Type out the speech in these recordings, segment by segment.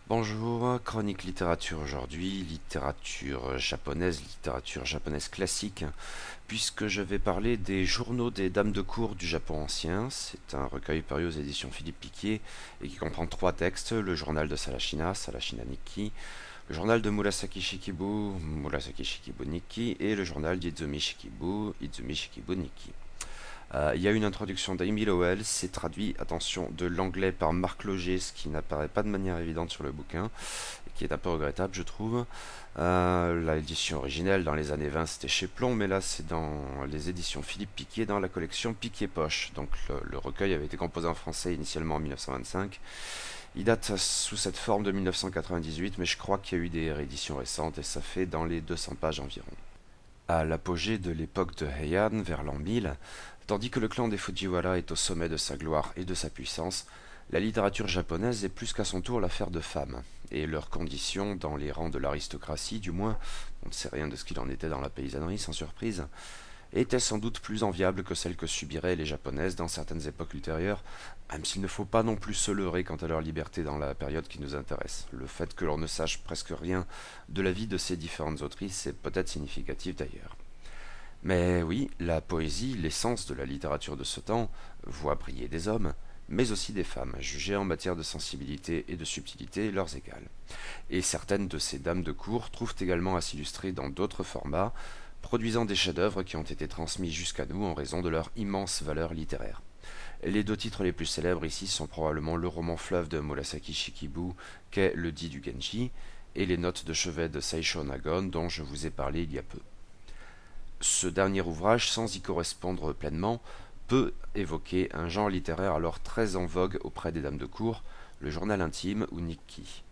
Bonjour, chronique littérature aujourd'hui, littérature japonaise classique, puisque je vais parler des journaux des dames de cour du Japon ancien. C'est un recueil paru aux éditions Philippe Piquier et qui comprend trois textes, le journal de Sarashina, Sarashina Nikki, le journal de Murasaki Shikibu, Murasaki Shikibu Nikki, et le journal d'Izumi Shikibu, Izumi Shikibu Nikki. Il y a une introduction d'Amy Lowell, c'est traduit, attention, de l'anglais par Marc Loger, ce qui n'apparaît pas de manière évidente sur le bouquin, et qui est un peu regrettable, je trouve. L'édition originelle dans les années 20, c'était chez Plomb, mais là, c'est dans les éditions Philippe Piquier, dans la collection Piquier-Poche. Donc le recueil avait été composé en français initialement en 1925. Il date sous cette forme de 1998, mais je crois qu'il y a eu des rééditions récentes, et ça fait dans les 200 pages environ. À l'apogée de l'époque de Heian, vers l'an 1000, tandis que le clan des Fujiwara est au sommet de sa gloire et de sa puissance, la littérature japonaise est plus qu'à son tour l'affaire de femmes, et leurs conditions dans les rangs de l'aristocratie, du moins, on ne sait rien de ce qu'il en était dans la paysannerie sans surprise, étaient sans doute plus enviables que celles que subiraient les japonaises dans certaines époques ultérieures, même s'il ne faut pas non plus se leurrer quant à leur liberté dans la période qui nous intéresse. Le fait que l'on ne sache presque rien de la vie de ces différentes autrices est peut-être significatif d'ailleurs. Mais oui, la poésie, l'essence de la littérature de ce temps, voit briller des hommes, mais aussi des femmes, jugées en matière de sensibilité et de subtilité leurs égales. Et certaines de ces dames de cour trouvent également à s'illustrer dans d'autres formats, produisant des chefs-d'œuvre qui ont été transmis jusqu'à nous en raison de leur immense valeur littéraire. Les deux titres les plus célèbres ici sont probablement le roman fleuve de Murasaki Shikibu, qu'est Le Dit du Genji, et les notes de chevet de Seisho Nagon dont je vous ai parlé il y a peu. Ce dernier ouvrage, sans y correspondre pleinement, peut évoquer un genre littéraire alors très en vogue auprès des dames de cour, le journal intime ou Nikki.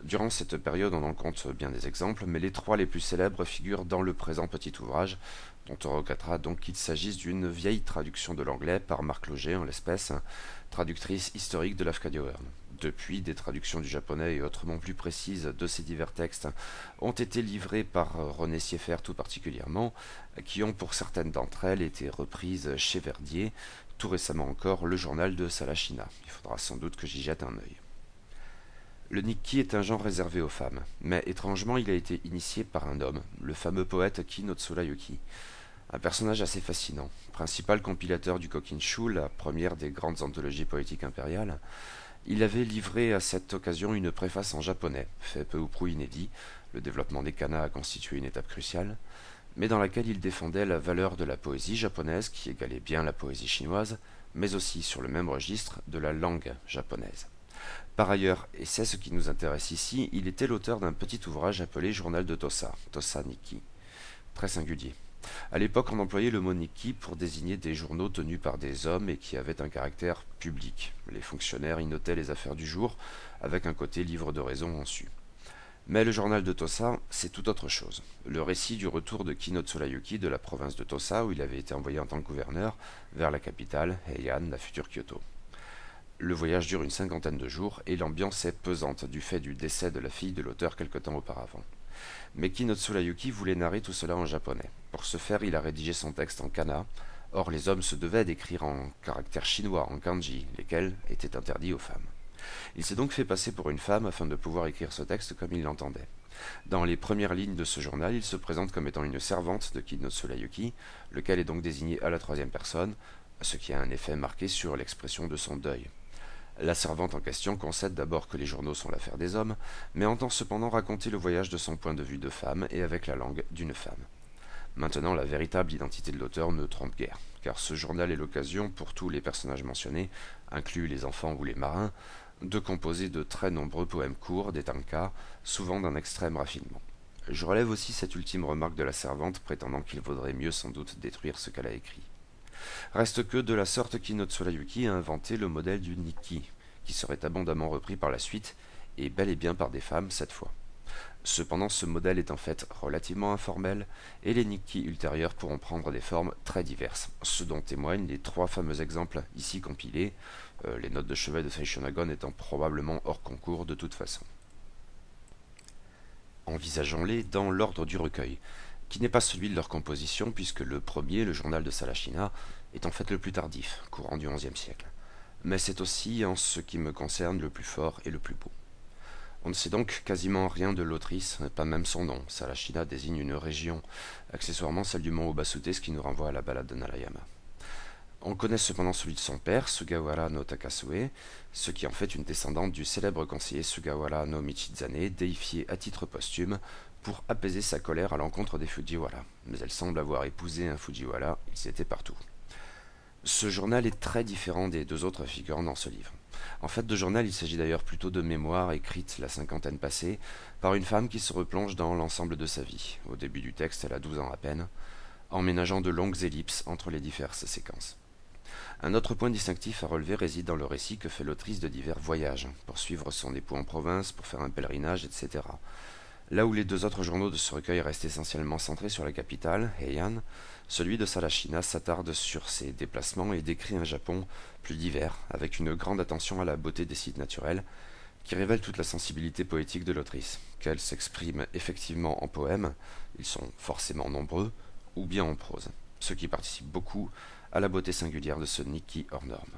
Durant cette période, on en compte bien des exemples, mais les trois les plus célèbres figurent dans le présent petit ouvrage, dont on regrettera donc qu'il s'agisse d'une vieille traduction de l'anglais par Marc Loger en l'espèce, traductrice historique de Lafcadio Hearn. Depuis, des traductions du japonais et autrement plus précises de ces divers textes ont été livrées par René Sieffert tout particulièrement, qui ont pour certaines d'entre elles été reprises chez Verdier, tout récemment encore le journal de Sarashina. Il faudra sans doute que j'y jette un œil. Le Nikki est un genre réservé aux femmes, mais étrangement il a été initié par un homme, le fameux poète Ki no Tsurayuki. Un personnage assez fascinant, principal compilateur du Kokinshu, la première des grandes anthologies poétiques impériales. Il avait livré à cette occasion une préface en japonais, fait peu ou prou inédit, le développement des kanas a constitué une étape cruciale, mais dans laquelle il défendait la valeur de la poésie japonaise qui égalait bien la poésie chinoise, mais aussi sur le même registre de la langue japonaise. Par ailleurs, et c'est ce qui nous intéresse ici, il était l'auteur d'un petit ouvrage appelé Journal de Tosa, Tosa Nikki, très singulier. À l'époque, on employait le mot Nikki pour désigner des journaux tenus par des hommes et qui avaient un caractère public. Les fonctionnaires y notaient les affaires du jour, avec un côté livre de raison en su. Mais le journal de Tosa, c'est tout autre chose. Le récit du retour de Kino Tsurayuki de la province de Tosa, où il avait été envoyé en tant que gouverneur, vers la capitale, Heian, la future Kyoto. Le voyage dure une cinquantaine de jours et l'ambiance est pesante du fait du décès de la fille de l'auteur quelque temps auparavant. Mais Kino Tsurayuki voulait narrer tout cela en japonais. Pour ce faire, il a rédigé son texte en kana. Or, les hommes se devaient d'écrire en caractères chinois, en kanji, lesquels étaient interdits aux femmes. Il s'est donc fait passer pour une femme afin de pouvoir écrire ce texte comme il l'entendait. Dans les premières lignes de ce journal, il se présente comme étant une servante de Kino Tsurayuki, lequel est donc désigné à la troisième personne, ce qui a un effet marqué sur l'expression de son deuil. La servante en question concède d'abord que les journaux sont l'affaire des hommes, mais entend cependant raconter le voyage de son point de vue de femme et avec la langue d'une femme. Maintenant, la véritable identité de l'auteur ne trompe guère, car ce journal est l'occasion pour tous les personnages mentionnés, inclus les enfants ou les marins, de composer de très nombreux poèmes courts, des tankas, souvent d'un extrême raffinement. Je relève aussi cette ultime remarque de la servante prétendant qu'il vaudrait mieux sans doute détruire ce qu'elle a écrit. Reste que de la sorte Kino Tsurayuki a inventé le modèle du Nikki, qui serait abondamment repris par la suite, et bel et bien par des femmes cette fois. Cependant, ce modèle est en fait relativement informel, et les Nikki ultérieurs pourront prendre des formes très diverses, ce dont témoignent les trois fameux exemples ici compilés, les notes de chevet de Seishonagon étant probablement hors concours de toute façon. Envisageons-les dans l'ordre du recueil, qui n'est pas celui de leur composition, puisque le premier, le journal de Sarashina, est en fait le plus tardif, courant du XIe siècle. Mais c'est aussi, en ce qui me concerne, le plus fort et le plus beau. On ne sait donc quasiment rien de l'autrice, pas même son nom. Salashina désigne une région, accessoirement celle du mont Obasute, ce qui nous renvoie à la ballade de Narayama. On connaît cependant celui de son père, Sugawara no Takasue, ce qui en fait une descendante du célèbre conseiller Sugawara no Michizane, déifié à titre posthume pour apaiser sa colère à l'encontre des Fujiwara. Mais elle semble avoir épousé un Fujiwara, ils étaient partout. Ce journal est très différent des deux autres figurants dans ce livre. En fait, de journal, il s'agit d'ailleurs plutôt de mémoires écrites la cinquantaine passée par une femme qui se replonge dans l'ensemble de sa vie. Au début du texte, elle a 12 ans à peine, en ménageant de longues ellipses entre les diverses séquences. Un autre point distinctif à relever réside dans le récit que fait l'autrice de divers voyages, pour suivre son époux en province, pour faire un pèlerinage, etc. Là où les deux autres journaux de ce recueil restent essentiellement centrés sur la capitale, Heian, celui de Salashina s'attarde sur ses déplacements et décrit un Japon plus divers, avec une grande attention à la beauté des sites naturels, qui révèle toute la sensibilité poétique de l'autrice, qu'elle s'exprime effectivement en poèmes, ils sont forcément nombreux, ou bien en prose, ce qui participe beaucoup à la beauté singulière de ce Nikki hors norme.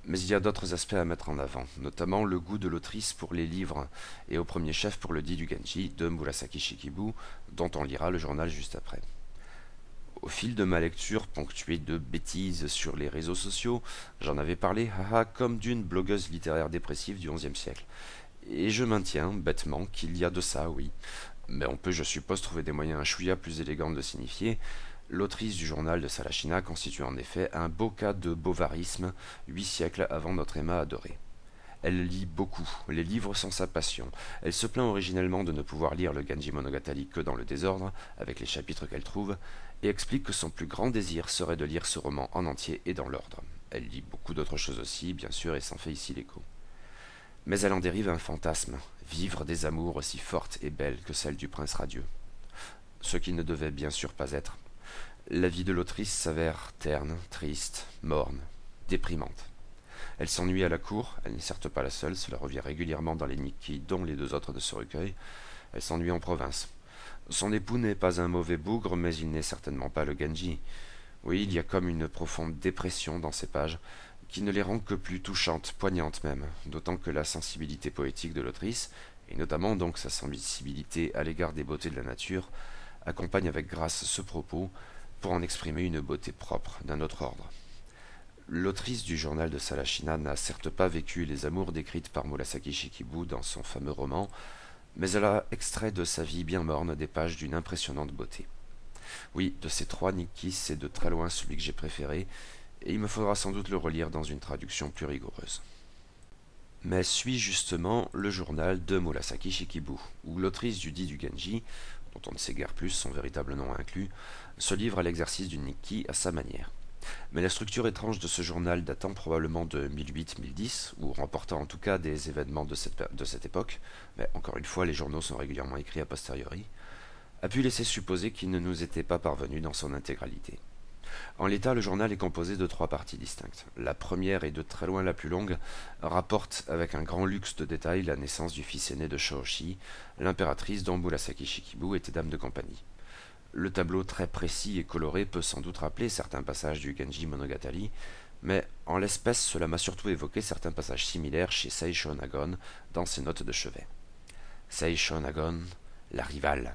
Mais il y a d'autres aspects à mettre en avant, notamment le goût de l'autrice pour les livres, et au premier chef pour le dit du Genji de Murasaki Shikibu, dont on lira le journal juste après. Au fil de ma lecture, ponctuée de bêtises sur les réseaux sociaux, j'en avais parlé, haha, comme d'une blogueuse littéraire dépressive du XIe siècle. Et je maintiens, bêtement, qu'il y a de ça, oui. Mais on peut, je suppose, trouver des moyens un chouïa plus élégants de signifier. L'autrice du journal de Salashina constitue en effet un beau cas de bovarisme, 8 siècles avant notre Emma adorée. Elle lit beaucoup, les livres sont sa passion. Elle se plaint originellement de ne pouvoir lire le Genji Monogatari que dans le désordre, avec les chapitres qu'elle trouve, et explique que son plus grand désir serait de lire ce roman en entier et dans l'ordre. Elle lit beaucoup d'autres choses aussi, bien sûr, et s'en fait ici l'écho. Mais elle en dérive un fantasme, vivre des amours aussi fortes et belles que celles du prince radieux. Ce qui ne devait bien sûr pas être. La vie de l'autrice s'avère terne, triste, morne, déprimante. Elle s'ennuie à la cour, elle n'est certes pas la seule, cela revient régulièrement dans les Nikki, dont les deux autres de ce recueil. Elle s'ennuie en province. Son époux n'est pas un mauvais bougre, mais il n'est certainement pas le Genji. Oui, il y a comme une profonde dépression dans ces pages, qui ne les rend que plus touchantes, poignantes même, d'autant que la sensibilité poétique de l'autrice, et notamment donc sa sensibilité à l'égard des beautés de la nature, accompagne avec grâce ce propos, pour en exprimer une beauté propre, d'un autre ordre. L'autrice du journal de Salashina n'a certes pas vécu les amours décrites par Murasaki Shikibu dans son fameux roman, mais elle a extrait de sa vie bien morne des pages d'une impressionnante beauté. Oui, de ces trois Nikki, c'est de très loin celui que j'ai préféré, et il me faudra sans doute le relire dans une traduction plus rigoureuse. Mais suit justement le journal de Murasaki Shikibu, où l'autrice du dit du Genji, dont on ne sait guère plus, son véritable nom inclus, se livre à l'exercice du Nikki à sa manière. Mais la structure étrange de ce journal datant probablement de 1008-1010, ou remportant en tout cas des événements de cette époque, mais encore une fois les journaux sont régulièrement écrits a posteriori, a pu laisser supposer qu'il ne nous était pas parvenu dans son intégralité. En l'état, le journal est composé de trois parties distinctes. La première, et de très loin la plus longue, rapporte avec un grand luxe de détails la naissance du fils aîné de Shōshi, l'impératrice dont Murasaki Shikibu était dame de compagnie. Le tableau très précis et coloré peut sans doute rappeler certains passages du Genji Monogatari, mais en l'espèce cela m'a surtout évoqué certains passages similaires chez Seishō Nagon dans ses notes de chevet. Seishō Nagon, la rivale.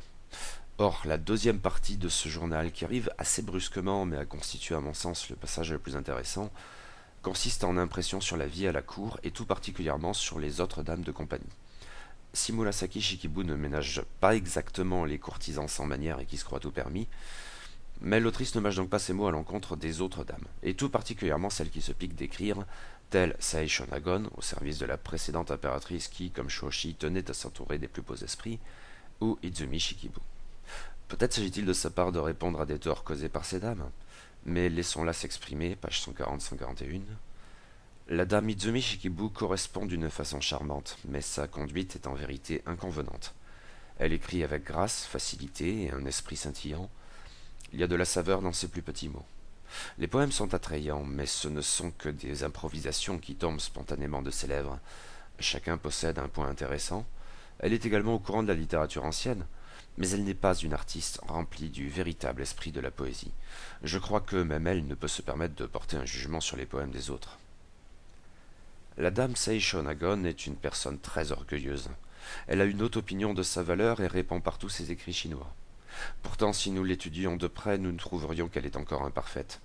Or, la deuxième partie de ce journal, qui arrive assez brusquement mais a constitué à mon sens le passage le plus intéressant, consiste en impressions sur la vie à la cour et tout particulièrement sur les autres dames de compagnie. Si Murasaki Shikibu ne ménage pas exactement les courtisans sans manière et qui se croient tout permis, mais l'autrice ne mâche donc pas ses mots à l'encontre des autres dames, et tout particulièrement celles qui se piquent d'écrire, telle Seishō Nagon, au service de la précédente impératrice qui, comme Shōshi, tenait à s'entourer des plus beaux esprits, ou Izumi Shikibu. Peut-être s'agit-il de sa part de répondre à des torts causés par ces dames, mais laissons-la s'exprimer, page 140-141. La dame Izumi Shikibu correspond d'une façon charmante, mais sa conduite est en vérité inconvenante. Elle écrit avec grâce, facilité et un esprit scintillant. Il y a de la saveur dans ses plus petits mots. Les poèmes sont attrayants, mais ce ne sont que des improvisations qui tombent spontanément de ses lèvres. Chacun possède un point intéressant. Elle est également au courant de la littérature ancienne, mais elle n'est pas une artiste remplie du véritable esprit de la poésie. Je crois que même elle ne peut se permettre de porter un jugement sur les poèmes des autres. La dame Seishon Agon est une personne très orgueilleuse. Elle a une haute opinion de sa valeur et répand partout ses écrits chinois. Pourtant, si nous l'étudions de près, nous trouverions qu'elle est encore imparfaite.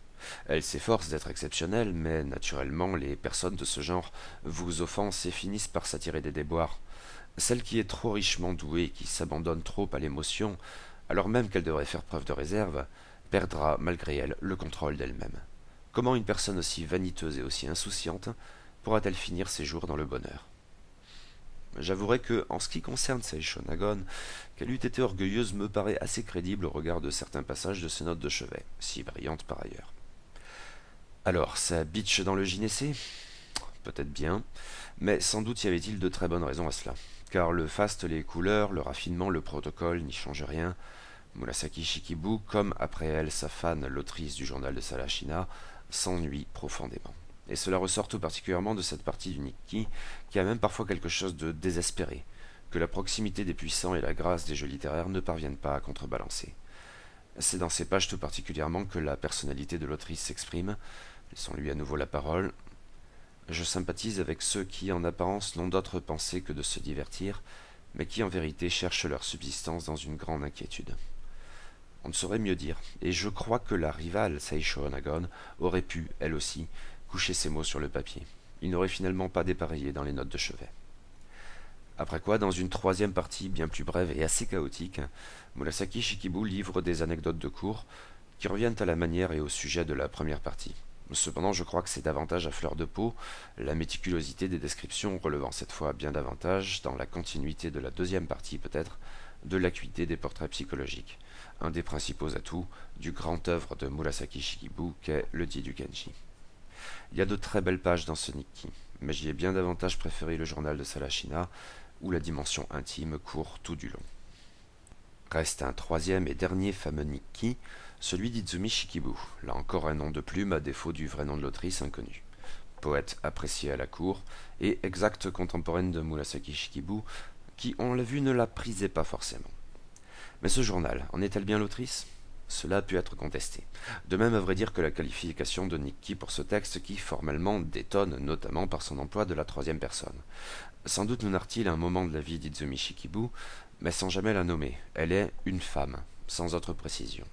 Elle s'efforce d'être exceptionnelle, mais naturellement, les personnes de ce genre vous offensent et finissent par s'attirer des déboires. Celle qui est trop richement douée et qui s'abandonne trop à l'émotion, alors même qu'elle devrait faire preuve de réserve, perdra, malgré elle, le contrôle d'elle-même. Comment une personne aussi vaniteuse et aussi insouciante pourra-t-elle finir ses jours dans le bonheur? J'avouerai que, en ce qui concerne Seishon Agon, qu'elle eût été orgueilleuse me paraît assez crédible au regard de certains passages de ses notes de chevet, si brillantes par ailleurs. Alors, ça bitch dans le gynécée? Peut-être bien, mais sans doute y avait-il de très bonnes raisons à cela. Car le faste, les couleurs, le raffinement, le protocole n'y changent rien. Murasaki Shikibu, comme après elle sa fan, l'autrice du journal de Salashina, s'ennuie profondément. Et cela ressort tout particulièrement de cette partie du Nikki, qui a même parfois quelque chose de désespéré, que la proximité des puissants et la grâce des jeux littéraires ne parviennent pas à contrebalancer. C'est dans ces pages tout particulièrement que la personnalité de l'autrice s'exprime. Laissons-lui à nouveau la parole. Je sympathise avec ceux qui, en apparence, n'ont d'autre pensée que de se divertir, mais qui, en vérité, cherchent leur subsistance dans une grande inquiétude. On ne saurait mieux dire, et je crois que la rivale Seishon Agon aurait pu, elle aussi, coucher ces mots sur le papier. Il n'aurait finalement pas dépareillé dans les notes de chevet. Après quoi, dans une troisième partie bien plus brève et assez chaotique, Murasaki Shikibu livre des anecdotes de cours qui reviennent à la manière et au sujet de la première partie. Cependant, je crois que c'est davantage à fleur de peau, la méticulosité des descriptions relevant cette fois bien davantage, dans la continuité de la deuxième partie peut-être, de l'acuité des portraits psychologiques, un des principaux atouts du grand œuvre de Murasaki Shikibu qu'est le Dit du Genji. Il y a de très belles pages dans ce Nikki, mais j'y ai bien davantage préféré le journal de Salashina, où la dimension intime court tout du long. Reste un troisième et dernier fameux Nikki, celui d'Izumi Shikibu, là encore un nom de plume à défaut du vrai nom de l'autrice inconnue. Poète appréciée à la cour et exacte contemporaine de Murasaki Shikibu, qui, on l'a vu, ne la prisait pas forcément. Mais ce journal, en est-elle bien l'autrice? Cela a pu être contesté. De même, à vrai dire, que la qualification de Nikki pour ce texte qui, formellement, détonne notamment par son emploi de la troisième personne. Sans doute nous narre-t-il un moment de la vie d'Izumi Shikibu, mais sans jamais la nommer. Elle est une femme, sans autre précision.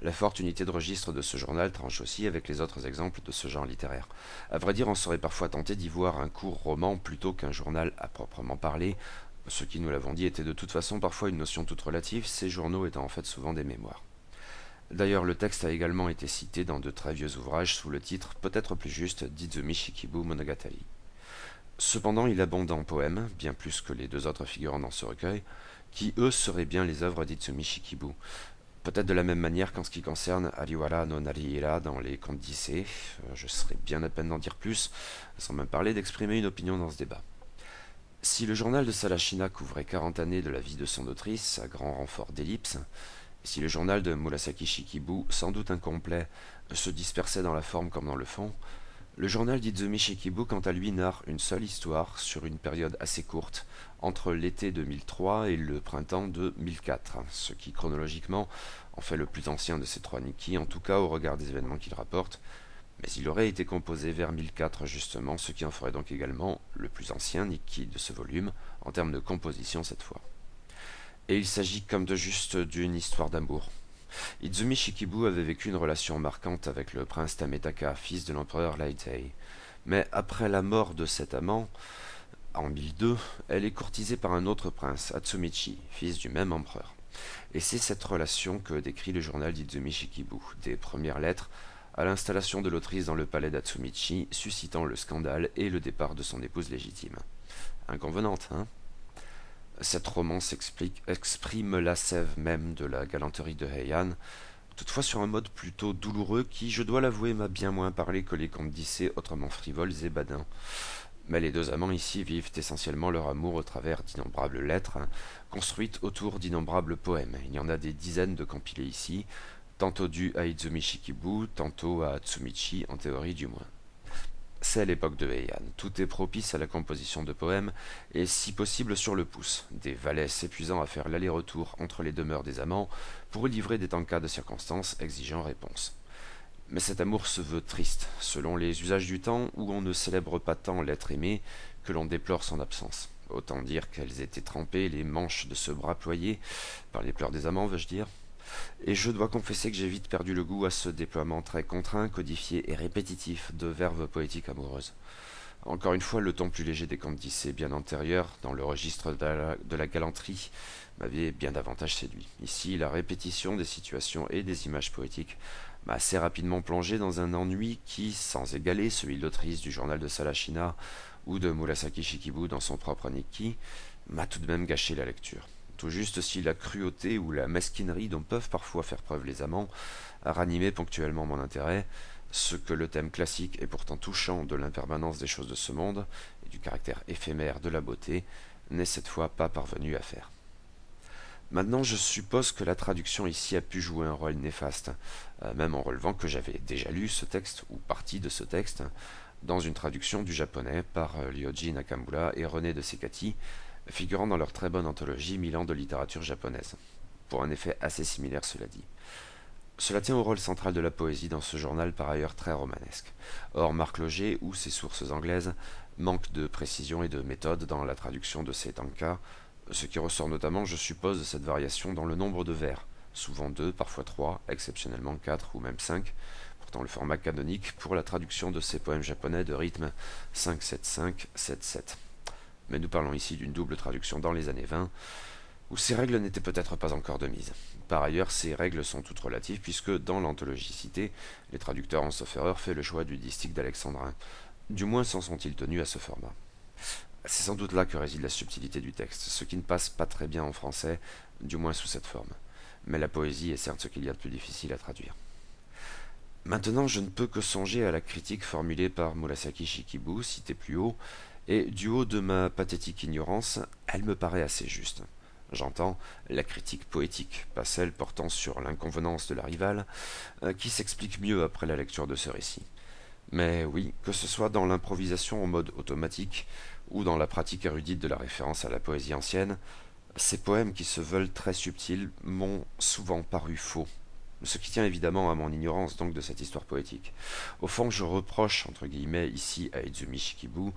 La forte unité de registre de ce journal tranche aussi avec les autres exemples de ce genre littéraire. À vrai dire, on serait parfois tenté d'y voir un court roman plutôt qu'un journal à proprement parler, ce qui, nous l'avons dit, était de toute façon parfois une notion toute relative, ces journaux étant en fait souvent des mémoires. D'ailleurs, le texte a également été cité dans de très vieux ouvrages sous le titre, peut-être plus juste, d'Izumi Shikibu Monogatari. Cependant, il abonde en poèmes, bien plus que les deux autres figurants dans ce recueil, qui eux seraient bien les œuvres d'Izumi Shikibu. Peut-être de la même manière qu'en ce qui concerne Ariwara no Narihira dans les contes d'Issei, je serais bien à peine d'en dire plus, sans même parler d'exprimer une opinion dans ce débat. Si le journal de Salashina couvrait 40 années de la vie de son autrice, à grand renfort d'ellipses, et si le journal de Murasaki Shikibu, sans doute incomplet, se dispersait dans la forme comme dans le fond, le journal d'Izumi Shikibu, quant à lui, narre une seule histoire sur une période assez courte, entre l'été de 1003 et le printemps de 1004, ce qui chronologiquement en fait le plus ancien de ces trois Nikki, en tout cas au regard des événements qu'il rapporte, mais il aurait été composé vers 1004 justement, ce qui en ferait donc également le plus ancien Nikki de ce volume, en termes de composition cette fois. Et il s'agit comme de juste d'une histoire d'amour. Izumi Shikibu avait vécu une relation marquante avec le prince Tametaka, fils de l'empereur Laitei. Mais après la mort de cet amant, en 1002, elle est courtisée par un autre prince, Atsumichi, fils du même empereur. Et c'est cette relation que décrit le journal d'Izumi Shikibu, des premières lettres à l'installation de l'autrice dans le palais d'Atsumichi, suscitant le scandale et le départ de son épouse légitime. Inconvenante, hein? Cette romance exprime la sève même de la galanterie de Heian, toutefois sur un mode plutôt douloureux qui, je dois l'avouer, m'a bien moins parlé que les contes d'Issei autrement frivoles et badins. Mais les deux amants ici vivent essentiellement leur amour au travers d'innombrables lettres, construites autour d'innombrables poèmes. Il y en a des dizaines de compilés ici, tantôt dus à Izumi Shikibu, tantôt à Atsumichi, en théorie du moins. C'est l'époque de Heian. Tout est propice à la composition de poèmes, et si possible sur le pouce, des valets s'épuisant à faire l'aller-retour entre les demeures des amants pour y livrer des tankas de circonstances exigeant réponse. Mais cet amour se veut triste, selon les usages du temps où on ne célèbre pas tant l'être aimé que l'on déplore son absence. Autant dire qu'elles étaient trempées, les manches de ce bras ployé, par les pleurs des amants, veux-je dire. Et je dois confesser que j'ai vite perdu le goût à ce déploiement très contraint, codifié et répétitif de verves poétiques amoureuses. Encore une fois, le ton plus léger des contes d'Issée, bien antérieur, dans le registre de la galanterie, m'avait bien davantage séduit. Ici, la répétition des situations et des images poétiques m'a assez rapidement plongé dans un ennui qui, sans égaler celui de l'autrice du journal de Salachina ou de Murasaki Shikibu dans son propre Nikki, m'a tout de même gâché la lecture. Tout juste si la cruauté ou la mesquinerie dont peuvent parfois faire preuve les amants a ranimé ponctuellement mon intérêt, ce que le thème classique et pourtant touchant de l'impermanence des choses de ce monde et du caractère éphémère de la beauté n'est cette fois pas parvenu à faire. Maintenant, je suppose que la traduction ici a pu jouer un rôle néfaste, même en relevant que j'avais déjà lu ce texte, ou partie de ce texte, dans une traduction du japonais par Ryoji Nakamura et René de Sekati, figurant dans leur très bonne anthologie 1000 ans de littérature japonaise. Pour un effet assez similaire, cela dit. Cela tient au rôle central de la poésie dans ce journal par ailleurs très romanesque. Or, Marc Loger, ou ses sources anglaises, manque de précision et de méthode dans la traduction de ces tankas, ce qui ressort notamment, je suppose, de cette variation dans le nombre de vers, souvent 2, parfois 3, exceptionnellement 4 ou même 5, pourtant le format canonique pour la traduction de ces poèmes japonais de rythme 5-7-5-7-7. Mais nous parlons ici d'une double traduction dans les années 20, où ces règles n'étaient peut-être pas encore de mise. Par ailleurs, ces règles sont toutes relatives, puisque dans l'anthologie citée, les traducteurs en sauf erreur fait le choix du distique d'alexandrin. Du moins s'en sont-ils tenus à ce format. C'est sans doute là que réside la subtilité du texte, ce qui ne passe pas très bien en français, du moins sous cette forme. Mais la poésie est certes ce qu'il y a de plus difficile à traduire. Maintenant, je ne peux que songer à la critique formulée par Murasaki Shikibu, citée plus haut, et du haut de ma pathétique ignorance, elle me paraît assez juste. J'entends la critique poétique, pas celle portant sur l'inconvenance de la rivale, qui s'explique mieux après la lecture de ce récit. Mais oui, que ce soit dans l'improvisation en mode automatique, ou dans la pratique érudite de la référence à la poésie ancienne, ces poèmes qui se veulent très subtils m'ont souvent paru faux. Ce qui tient évidemment à mon ignorance donc de cette histoire poétique. Au fond, je reproche, entre guillemets, ici à Izumi Shikibu,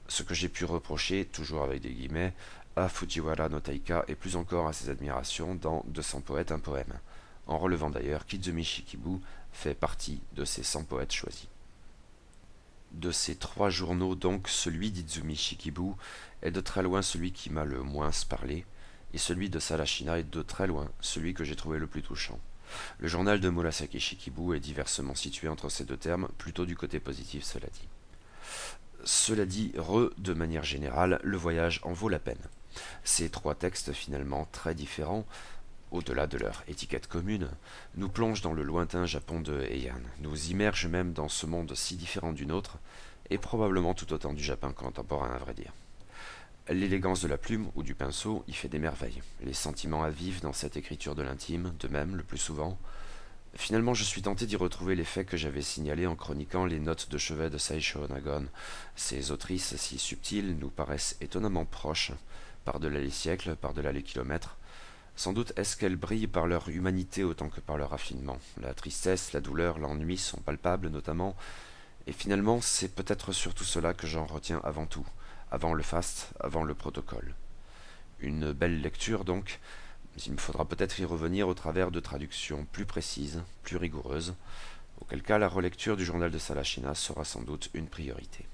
ce que j'ai pu reprocher, toujours avec des guillemets, à Fujiwara no Taika et plus encore à ses admirations dans 200 poètes un poème, en relevant d'ailleurs qu'Izumi Shikibu fait partie de ces 100 poètes choisis. De ces 3 journaux donc, celui d'Izumi Shikibu est de très loin celui qui m'a le moins parlé, et celui de Salashina est de très loin celui que j'ai trouvé le plus touchant. Le journal de Murasaki Shikibu est diversement situé entre ces deux termes, plutôt du côté positif cela dit. Cela dit, de manière générale, le voyage en vaut la peine. Ces 3 textes finalement très différents, au-delà de leur étiquette commune, nous plongent dans le lointain Japon de Heian, nous immergent même dans ce monde si différent du nôtre, et probablement tout autant du Japon contemporain à vrai dire. L'élégance de la plume ou du pinceau y fait des merveilles, les sentiments à vivre dans cette écriture de l'intime, de même, le plus souvent. Finalement, je suis tenté d'y retrouver l'effet que j'avais signalé en chroniquant les notes de chevet de Seisho Nagon. Ces autrices si subtiles nous paraissent étonnamment proches, par-delà les siècles, par-delà les kilomètres. Sans doute est-ce qu'elles brillent par leur humanité autant que par leur raffinement. La tristesse, la douleur, l'ennui sont palpables notamment, et finalement c'est peut-être surtout cela que j'en retiens avant tout, avant le faste, avant le protocole. Une belle lecture donc, mais il me faudra peut-être y revenir au travers de traductions plus précises, plus rigoureuses, auquel cas la relecture du journal de Salashina sera sans doute une priorité.